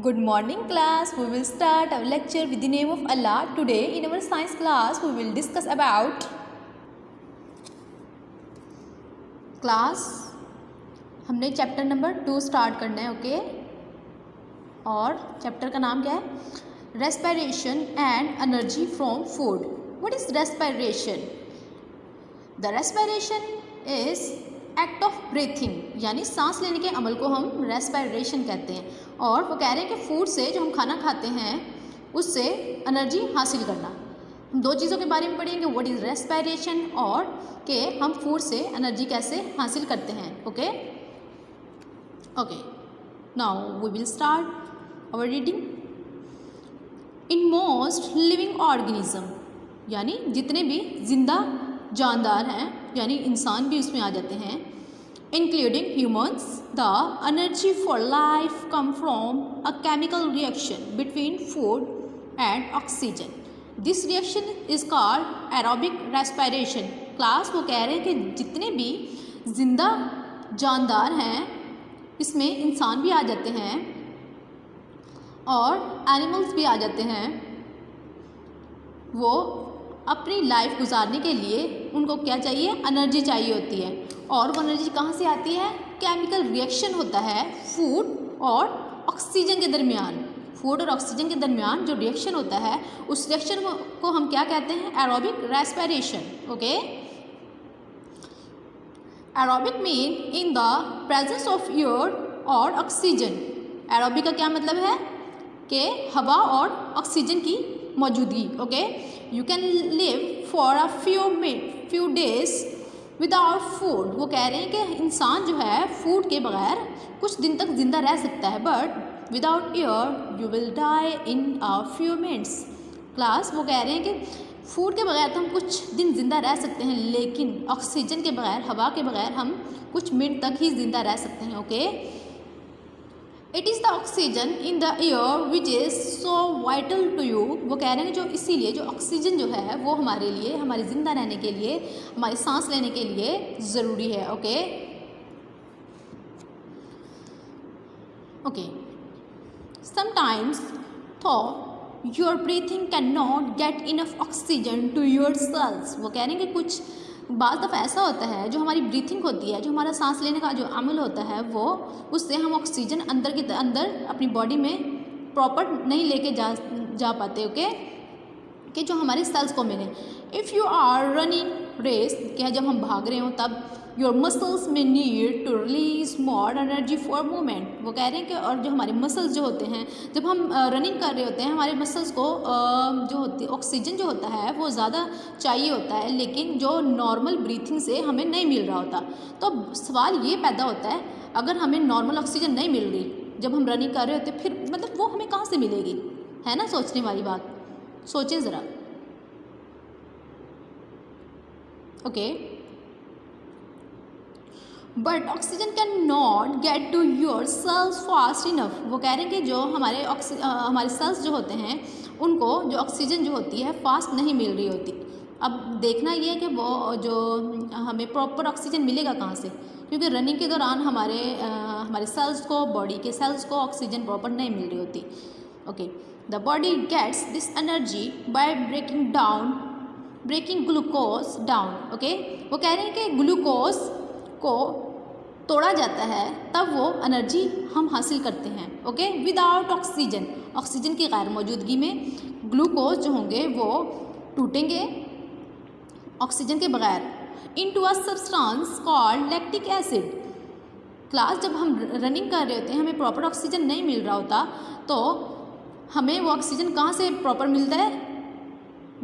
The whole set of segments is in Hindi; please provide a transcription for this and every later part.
Good morning class. We will start our lecture with the name of Allah. Today in our science class we will discuss about class हमने चैप्टर नंबर 2 स्टार्ट करना है ओके और चैप्टर का नाम क्या है respiration and energy from food. What is respiration? The respiration is act of breathing यानी सांस लेने के अमल को हम रेस्पिरेशन कहते हैं. और वो कह रहे हैं कि फूड से जो हम खाना खाते हैं उससे एनर्जी हासिल करना. हम दो चीज़ों के बारे में पढ़ेंगे, व्हाट इज़ रेस्पिरेशन और कि हम फूड से एनर्जी कैसे हासिल करते हैं. Okay okay now we will start our reading. In most living organism यानी जितने भी जिंदा जानदार हैं यानी इंसान भी उसमें आ जाते हैं, including humans, the energy for life come from a chemical reaction between food and oxygen. This reaction is called aerobic respiration. Class वो कह रहे हैं कि जितने भी जिंदा जानदार हैं इसमें इंसान भी आ जाते हैं और एनिमल्स भी आ जाते हैं. वो अपनी लाइफ गुजारने के लिए उनको क्या चाहिए? एनर्जी चाहिए होती है. और वो एनर्जी कहाँ से आती है? केमिकल रिएक्शन होता है फूड और ऑक्सीजन के दरमियान. फूड और ऑक्सीजन के दरमियान जो रिएक्शन होता है उस रिएक्शन को हम क्या कहते हैं? Aerobic respiration. Okay aerobic mean in the presence of air और ऑक्सीजन. एरोबिक का क्या मतलब है? कि हवा और ऑक्सीजन की मौजूदगी. Okay you can live for a few days without food. वो कह रहे हैं कि इंसान जो है फूड के बगैर कुछ दिन तक जिंदा रह सकता है, but without air you will die in a few minutes. Class वो कह रहे हैं कि फूड के बगैर तो हम कुछ दिन जिंदा रह सकते हैं, लेकिन ऑक्सीजन के बगैर, हवा के बगैर हम कुछ मिनट तक ही जिंदा रह सकते हैं. Okay it is the oxygen in the air which is so vital to you. वो कह रहे हैं जो इसीलिए जो ऑक्सीजन जो है वो हमारे लिए, हमारे ज़िंदा रहने के लिए, हमारी सांस लेने के लिए ज़रूरी है. Okay okay sometimes though your breathing can not get enough oxygen to your cells. वो कह रहे हैं कि कुछ बाज़ दफ़ा ऐसा होता है जो हमारी ब्रीथिंग होती है, जो हमारा सांस लेने का जो अमल होता है वो उससे हम ऑक्सीजन अंदर अपनी बॉडी में प्रॉपर नहीं लेके जा पाते. ओके कि जो हमारे सेल्स को मिले. If you are running race क्या जब हम भाग रहे हों तब your muscles may need to release more energy for movement. वो कह रहे हैं कि और जो हमारे मसल्स जो होते हैं जब हम रनिंग कर रहे होते हैं हमारे मसल्स को जो होती है ऑक्सीजन जो होता है वो ज़्यादा चाहिए होता है, लेकिन जो नॉर्मल ब्रीथिंग से हमें नहीं मिल रहा होता. तो सवाल ये पैदा होता है अगर हमें नॉर्मल ऑक्सीजन नहीं मिल रही जब हम रनिंग कर रहे होते फिर मतलब वो हमें कहाँ से मिलेगी? है ना सोचने वाली बात. सोचें ज़रा. Okay but oxygen can not get to your cells fast enough. वो कह रहे हैं कि जो हमारे सेल्स जो होते हैं उनको जो ऑक्सीजन जो होती है फास्ट नहीं मिल रही होती. अब देखना ये है कि वो जो हमें प्रॉपर ऑक्सीजन मिलेगा कहाँ से, क्योंकि रनिंग के दौरान हमारे सेल्स को, बॉडी के सेल्स को ऑक्सीजन प्रॉपर नहीं मिल रही होती. Okay the body gets this energy by breaking glucose down. Okay वो कह रहे हैं कि ग्लूकोज को तोड़ा जाता है तब वो एनर्जी हम हासिल करते हैं. ओके विदाउट ऑक्सीजन, ऑक्सीजन की गैर मौजूदगी में ग्लूकोज जो होंगे वो टूटेंगे ऑक्सीजन के बगैर into a substance called lactic acid. Class जब हम रनिंग कर रहे होते हैं हमें प्रॉपर ऑक्सीजन नहीं मिल रहा होता तो हमें वो ऑक्सीजन कहाँ से प्रॉपर मिलता है?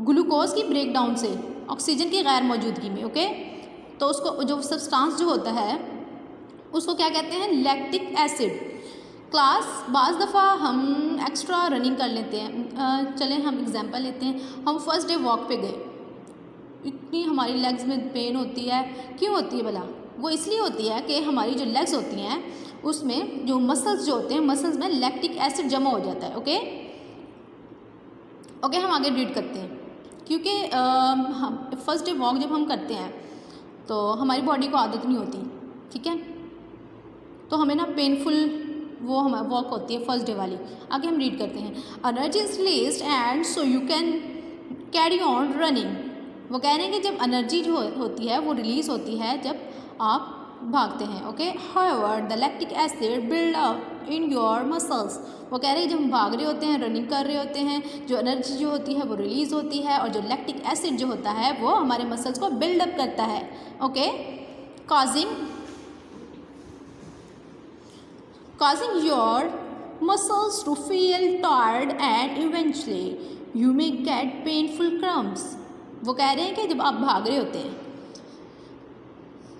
ग्लूकोज की ब्रेकडाउन से, ऑक्सीजन की गैर मौजूदगी में. ओके तो उसको जो सब्सटेंस जो होता है उसको क्या कहते हैं? Lactic acid. क्लास बाज़ दफ़ा हम एक्स्ट्रा रनिंग कर लेते हैं. चलें हम एग्जांपल लेते हैं. हम फर्स्ट डे वॉक पे गए, इतनी हमारी लेग्स में पेन होती है. क्यों होती है भला? वो इसलिए होती है कि हमारी जो लेग्स होती हैं उसमें जो मसल्स जो होते हैं मसल्स में लैक्टिक एसिड जमा हो जाता है. ओके ओके हम आगे रीड करते हैं. क्योंकि हम फर्स्ट डे वॉक जब हम करते हैं तो हमारी बॉडी को आदत नहीं होती, ठीक है, तो हमें ना पेनफुल वो हमारी वॉक होती है फर्स्ट डे वाली। आगे हम रीड करते हैं, energy is released and so you can carry on running. वो कह रहे हैं कि जब एनर्जी जो होती है वो रिलीज होती है जब आप भागते हैं। Okay, however the lactic acid build up in your muscles. वो कह रहे हैं जब हम भाग रहे होते हैं, रनिंग कर रहे होते हैं, जो एनर्जी जो होती है वो रिलीज होती है और जो लैक्टिक एसिड जो होता है वो हमारे मसल्स को बिल्डअप करता है। Okay, causing your muscles to feel tired and eventually you may get painful cramps। वो कह रहे हैं कि जब आप भाग रहे होते हैं,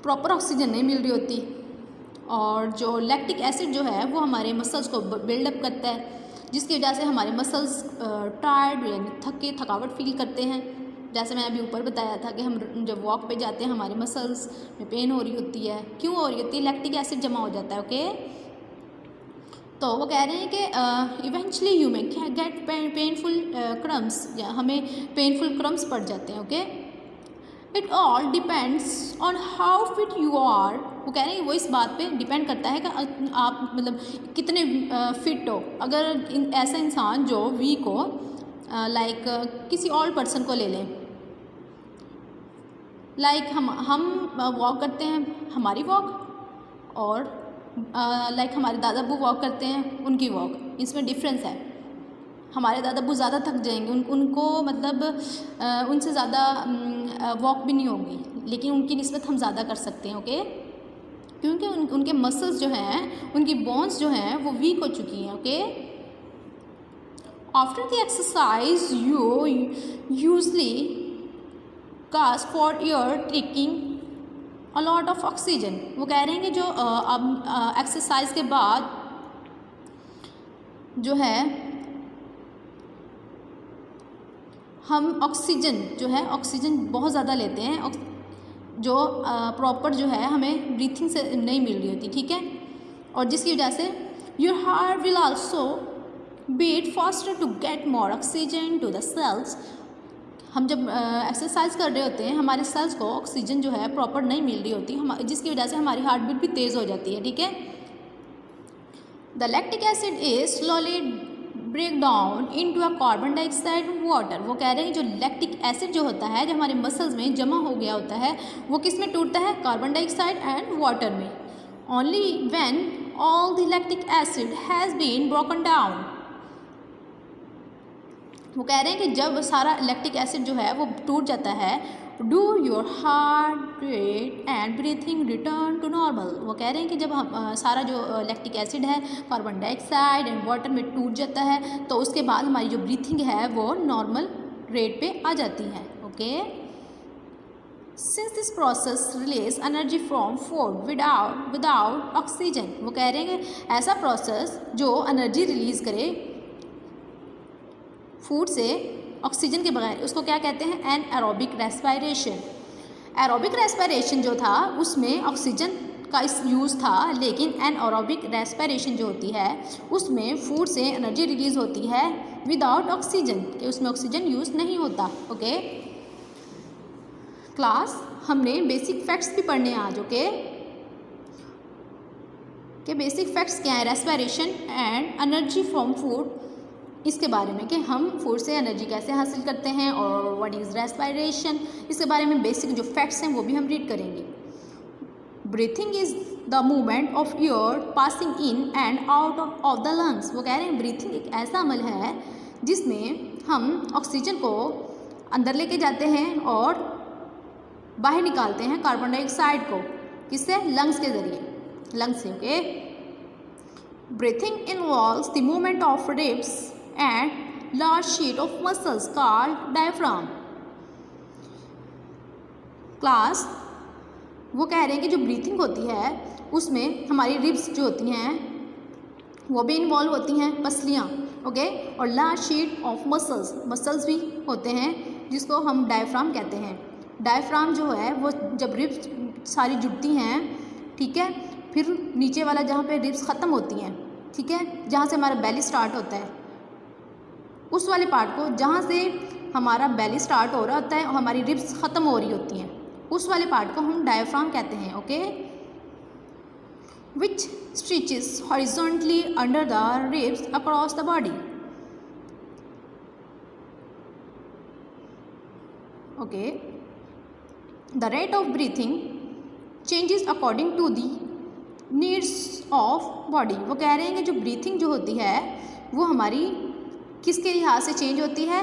प्रॉपर ऑक्सीजन नहीं मिल रही होती और जो लैक्टिक एसिड जो है वो हमारे मसल्स को बिल्डअप करता है, जिसकी वजह से हमारे मसल्स टायर्ड यानी थकावट फील करते हैं। जैसे मैंने अभी ऊपर बताया था कि हम जब वॉक पे जाते हैं हमारे मसल्स में पेन हो रही होती है। क्यों हो रही होती है? लैक्टिक एसिड जमा हो जाता है। ओके, तो वो कह रहे हैं कि eventually you may get painful cramps, या हमें पेनफुल क्रम्स पड़ जाते हैं। Okay, it all depends on how fit you are. वो कह रहे हैं वो इस बात पे डिपेंड करता है कि आप मतलब कितने फिट हो। अगर ऐसा इंसान जो वीक हो, लाइक किसी और पर्सन को ले लें, लाइक हम वॉक करते हैं, हमारी वॉक, और लाइक हमारे दादा अब्बू वॉक करते हैं, उनकी वॉक, इसमें डिफरेंस है। हमारे दादा अब्बू ज़्यादा थक जाएंगे, उनको मतलब उनसे ज़्यादा वॉक भी नहीं होगी, लेकिन उनकी निस्बत हम ज़्यादा कर सकते हैं। ओके, क्योंकि उनके मसल्स जो हैं, उनकी बोन्स जो हैं वो वीक हो चुकी हैं। Okay, after the exercise you usually gasp for air taking a lot of oxygen. वो कह रहे हैं कि जो अब एक्सरसाइज के बाद जो है हम ऑक्सीजन जो है ऑक्सीजन बहुत ज़्यादा लेते हैं, जो प्रॉपर जो है हमें ब्रीथिंग से नहीं मिल रही होती। ठीक है, और जिसकी वजह से your heart will also beat faster to get more oxygen to the cells. हम जब एक्सरसाइज कर रहे होते हैं हमारे सेल्स को ऑक्सीजन जो है प्रॉपर नहीं मिल रही होती, जिसकी वजह से हमारी हार्ट बीट भी तेज़ हो जाती है। ठीक है, the lactic acid is slowly break down into a carbon dioxide water. वो कह रहे हैं जो लैक्टिक एसिड जो होता है, जो हमारे मसल्स में जमा हो गया होता है, वो किस में टूटता है? कार्बन डाइऑक्साइड एंड वाटर में। Only when all the lactic acid has been broken down. वो कह रहे हैं कि जब सारा लैक्टिक एसिड जो है वो टूट जाता है, do your heart rate and breathing return to normal. वो कह रहे हैं कि जब हम सारा जो लैक्टिक एसिड है कार्बन डाइऑक्साइड एंड वाटर में टूट जाता है, तो उसके बाद हमारी जो ब्रीथिंग है वो नॉर्मल रेट पे आ जाती है। Okay, since this process release energy from food without oxygen. वो कह रहे हैं कि ऐसा प्रोसेस जो एनर्जी रिलीज़ करे फूड से ऑक्सीजन के बगैर, उसको क्या कहते हैं? Anaerobic respiration. Aerobic respiration जो था उसमें ऑक्सीजन का इस यूज़ था, लेकिन एन एरोबिक रेस्पिरेशन जो होती है उसमें फूड से एनर्जी रिलीज़ होती है विदाउट ऑक्सीजन, कि उसमें ऑक्सीजन यूज़ नहीं होता। ओके क्लास, हमने बेसिक फैक्ट्स भी पढ़ने आज। ओके, कि बेसिक फैक्ट्स क्या है? Respiration and energy from food, इसके बारे में कि हम फूड से एनर्जी कैसे हासिल करते हैं और व्हाट इज़ रेस्पिरेशन, इसके बारे में बेसिक जो फैक्ट्स हैं वो भी हम रीड करेंगे। Breathing is the movement of air passing in and out of the lungs. वो कह रहे हैं ब्रीथिंग एक ऐसा अमल है जिसमें हम ऑक्सीजन को अंदर लेके जाते हैं और बाहर निकालते हैं कार्बन डाइऑक्साइड को। किससे? लंग्स के ज़रिए, लंग्स से। Okay, breathing involves the movement of ribs and large sheet of muscles called diaphragm। Class, वो कह रहे हैं कि जो ब्रीथिंग होती है उसमें हमारी रिब्स जो होती हैं वो भी इन्वॉल्व होती हैं, पसलियाँ। ओके, और लार्ज शीट ऑफ मसल्स भी होते हैं जिसको हम डायफ्राम कहते हैं। डायफ्राम जो है वो जब रिब्स सारी जुड़ती हैं, ठीक है, फिर नीचे वाला जहाँ पे रिब्स ख़त्म होती हैं, ठीक है, जहाँ से हमारा बेली स्टार्ट होता है, उस वाले पार्ट को जहाँ से हमारा बेली स्टार्ट हो रहा होता है और हमारी रिब्स ख़त्म हो रही होती हैं, उस वाले पार्ट को हम डायफ्राम कहते हैं। Okay, which stretches horizontally under the ribs across the body. Okay, the rate of breathing changes according to the needs of body. वो कह रहे हैं कि जो ब्रीथिंग जो होती है वो हमारी किसके लिहाज से चेंज होती है,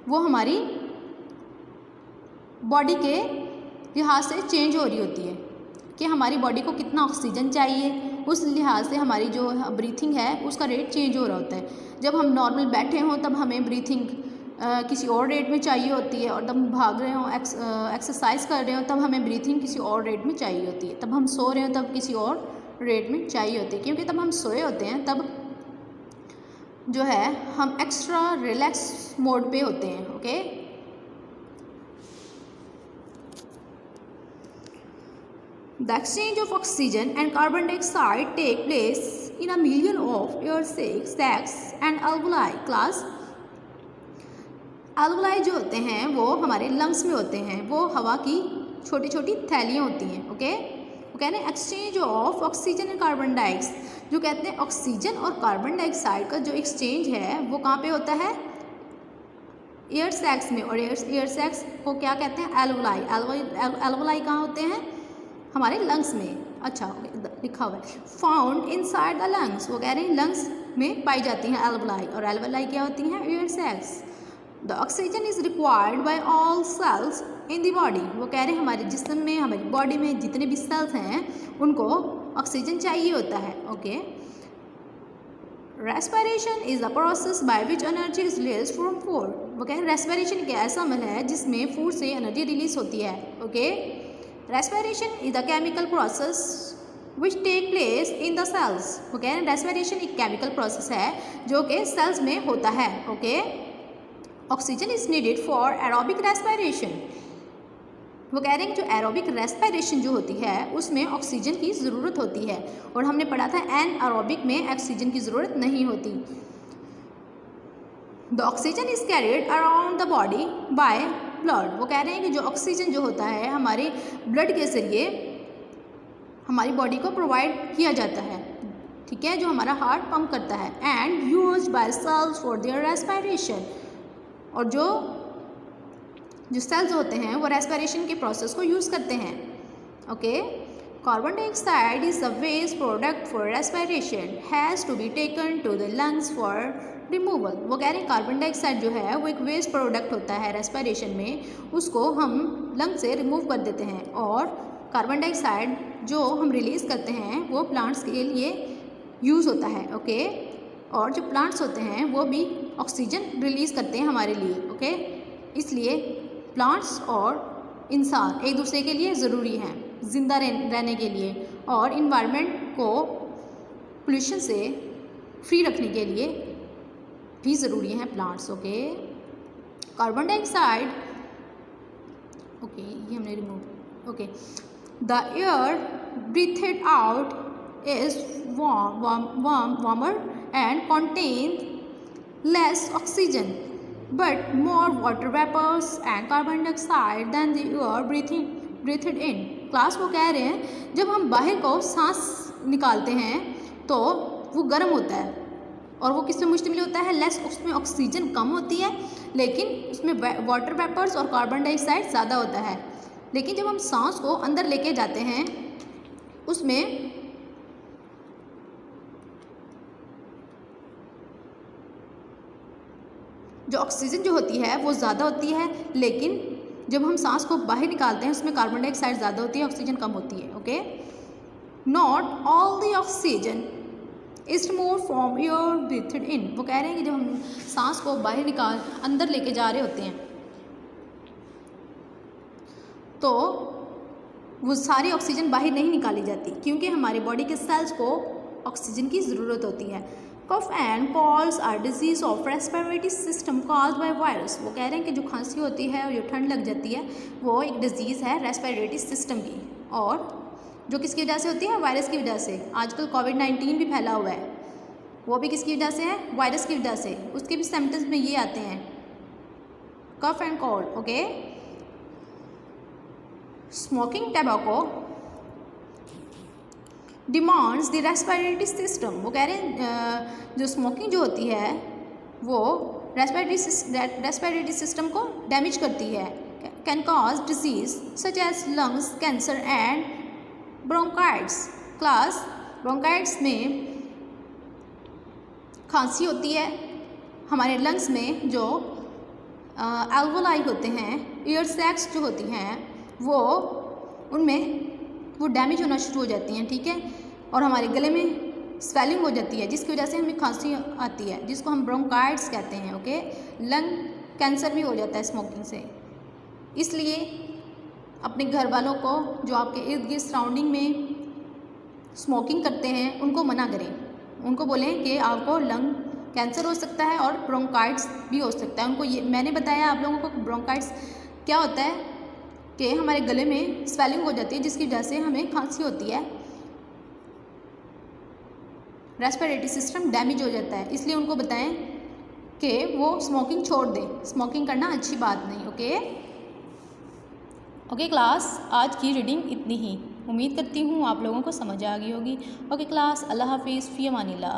वो हमारी बॉडी के लिहाज से चेंज हो रही होती है कि हमारी बॉडी को कितना ऑक्सीजन चाहिए, उस लिहाज से हमारी जो ब्रीथिंग है उसका रेट चेंज हो रहा होता है। जब हम नॉर्मल बैठे हों तब हमें ब्रीथिंग किसी और रेट में चाहिए होती है, और तब भाग रहे हों, एक्सरसाइज कर रहे हो तब हमें ब्रीथिंग किसी और रेट में चाहिए होती है, तब हम सो रहे हो तब किसी और रेट में चाहिए होती है, क्योंकि तब हम सोए होते हैं, तब जो है हम एक्स्ट्रा रिलैक्स मोड पे होते हैं। Okay, the exchange of oxygen and carbon dioxide take place in a million of air sacs and alveoli. Class, alveoli जो होते हैं वो हमारे लंग्स में होते हैं, वो हवा की छोटी छोटी थैलियाँ होती हैं। ओके, वो कहते हैं exchange of oxygen and carbon dioxide, जो कहते हैं ऑक्सीजन और कार्बन डाइऑक्साइड का जो एक्सचेंज है वो कहाँ पे होता है, एयर सैक्स में, और एयर सैक्स को क्या कहते हैं, एल्वोलाई। एल्वोलाई कहाँ होते हैं, हमारे लंग्स में। अच्छा, लिखा हुआ है फाउंड इनसाइड द लंग्स, वो कह रहे हैं लंग्स में पाई जाती हैं एल्वोलाई, और एल्वोलाई क्या होती हैं, air sacs. The oxygen is required by all cells in the body, वो कह रहे हैं हमारे जिस्म में, हमारी बॉडी में जितने भी सेल्स हैं उनको ऑक्सीजन चाहिए होता है। Okay, respiration is the process by which energy is release from food, वो कह रहे हैं रेस्पिरेशन एक ऐसा अमल है जिसमें फूड से एनर्जी रिलीज होती है। Okay, respiration is the chemical process which take place in the cells, वो कह रहे हैं रेस्पिरेशन एक केमिकल प्रोसेस है जो कि सेल्स में होता है। Okay, oxygen is needed for aerobic respiration, वो कह रहे हैं कि जो एरोबिक रेस्पिरेशन जो होती है उसमें ऑक्सीजन की ज़रूरत होती है, और हमने पढ़ा था एनएरोबिक में ऑक्सीजन की ज़रूरत नहीं होती। The oxygen is carried around the body by blood, वो कह रहे हैं कि जो ऑक्सीजन जो होता है हमारे ब्लड के ज़रिए हमारी बॉडी को प्रोवाइड किया जाता है, ठीक है, जो हमारा हार्ट पंप करता है, and use by cells for their respiration, और जो सेल्स होते हैं वो रेस्पिरेशन के प्रोसेस को यूज़ करते हैं। Okay, carbon dioxide is the waste product for respiration has to be taken to the lungs for removal, वो कह रहे हैं कार्बन डाइऑक्साइड जो है वो एक वेस्ट प्रोडक्ट होता है रेस्पिरेशन में, उसको हम लंग से रिमूव कर देते हैं, और कार्बन डाइऑक्साइड जो हम रिलीज़ करते हैं वो प्लांट्स के लिए यूज़ होता है। ओके, और जो प्लांट्स होते हैं वो भी ऑक्सीजन रिलीज़ करते हैं हमारे लिए। ओके, इसलिए प्लांट्स और इंसान एक दूसरे के लिए ज़रूरी हैं ज़िंदा रहने के लिए, और इन्वायरमेंट को पोल्यूशन से फ्री रखने के लिए भी ज़रूरी हैं plants. Okay, carbon dioxide, okay ये हमने remove. Okay, the air ब्रीथेड out is warmer and contains less oxygen but more water vapors and carbon dioxide than the air breathed in. Class वो कह रहे हैं जब हम बाहर को सांस निकालते हैं तो वो गर्म होता है, और वो किसमें मुश्तमिल होता है, लेस, उसमें ऑक्सीजन कम होती है लेकिन उसमें वाटर वेपर्स और कार्बन डाइऑक्साइड ज़्यादा होता है। लेकिन जब हम सांस को अंदर लेके जाते हैं उसमें जो ऑक्सीजन जो होती है वो ज़्यादा होती है, लेकिन जब हम सांस को बाहर निकालते हैं उसमें कार्बन डाइऑक्साइड ज़्यादा होती है, ऑक्सीजन कम होती है। Okay, not all the oxygen is remove from air breathed in, वो कह रहे हैं कि जब हम सांस को बाहर अंदर लेके जा रहे होते हैं तो वो सारी ऑक्सीजन बाहर नहीं निकाली जाती, क्योंकि हमारे बॉडी के सेल्स को ऑक्सीजन की ज़रूरत होती है। Cough and colds are disease of respiratory system caused by virus, वो कह रहे हैं कि जो खांसी होती है और जो ठंड लग जाती है वो एक डिजीज़ है रेस्पिरेटरी सिस्टम की, और जो किसकी वजह से होती है, वायरस की वजह से। आजकल कोविड-19 भी फैला हुआ है, वो भी किसकी वजह से है, वायरस की वजह से। उसके भी सिम्टम्स में ये आते हैं, cough and cold. Okay, smoking tobacco demands the respiratory system. वो कह रहे हैं जो स्मोकिंग जो होती है वो रेस्पिरेटरी सिस्टम को डैमेज करती है। Can cause disease such as lungs cancer and bronchitis. Class bronchitis में खांसी होती है, हमारे लंग्स में जो एल्वोलाई होते हैं, एयर सैक्स जो होती हैं वो उनमें वो डैमेज होना शुरू हो जाती हैं, ठीक है, और हमारे गले में स्वेलिंग हो जाती है जिसकी वजह से हमें खांसी आती है जिसको हम ब्रोंकाइटिस कहते हैं। ओके, लंग कैंसर भी हो जाता है स्मोकिंग से। इसलिए अपने घर वालों को जो आपके इर्द गिर्द सराउंडिंग में स्मोकिंग करते हैं उनको मना करें, उनको बोलें कि आपको लंग कैंसर हो सकता है और ब्रोंकाइटिस भी हो सकता है। उनको ये मैंने बताया आप लोगों को ब्रोंकाइटिस क्या होता है कि हमारे गले में स्वेलिंग हो जाती है जिसकी वजह से हमें खांसी होती है, रेस्पिरेटरी सिस्टम डैमेज हो जाता है। इसलिए उनको बताएं कि वो स्मोकिंग छोड़ दें, स्मोकिंग करना अच्छी बात नहीं। ओके क्लास, आज की रीडिंग इतनी ही। उम्मीद करती हूँ आप लोगों को समझ आ गई होगी। ओके क्लास, अल्लाह हाफिज़, फ़ी अमानिल्लाह।